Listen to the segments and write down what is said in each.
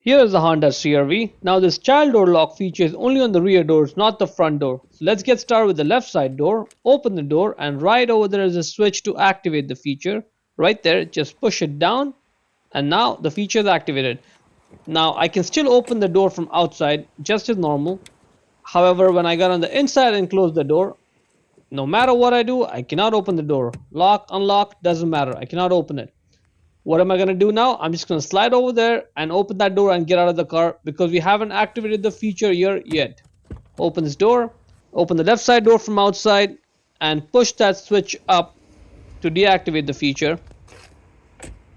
Here is the Honda CR-V. Now this child door lock feature is only on the rear doors, not the front door. So let's get started with the left side door. Open the door, and right over there is a switch to activate the feature. Right there, just push it down, and now the feature is activated. Now I can still open the door from outside just as normal. However, when I got on the inside and close the door, no matter what I do, I cannot open the door. Lock, unlock, doesn't matter. I cannot open it. What am I going to do now? I'm just going to slide over there and open that door and get out of the car because we haven't activated the feature here yet. Open this door, open the left side door from outside, and push that switch up to deactivate the feature.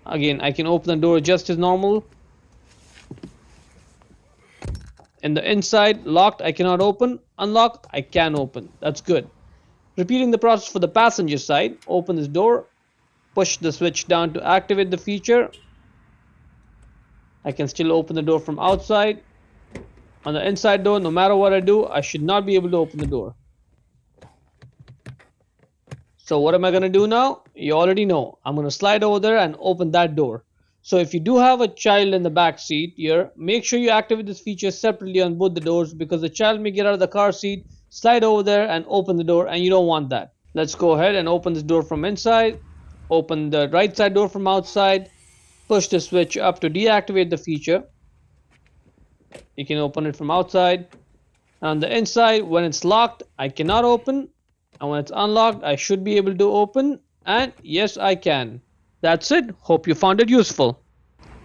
Again, I can open the door just as normal. In the inside, locked, I cannot open. Unlocked, I can open. That's good. Repeating the process for the passenger side. Open this door, push the switch down to activate the feature. I can still open the door from outside. On the inside door, no matter what I do, I should not be able to open the door. So what am I going to do now? You already know. I'm going to slide over there and open that door. So if you do have a child in the back seat here, make sure you activate this feature separately on both the doors because the child may get out of the car seat, slide over there and open the door, and you don't want that. Let's go ahead and open this door from inside. Open the right side door from outside. Push the switch up to deactivate the feature. You can open it from outside. On the inside, when it's locked, I cannot open. And when it's unlocked, I should be able to open. And yes, I can. That's it. Hope you found it useful.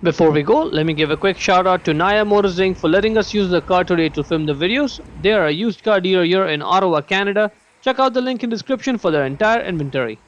Before we go, let me give a quick shout out to Naya Motors Inc. for letting us use the car today to film the videos. They are a used car dealer here in Ottawa, Canada. Check out the link in the description for their entire inventory.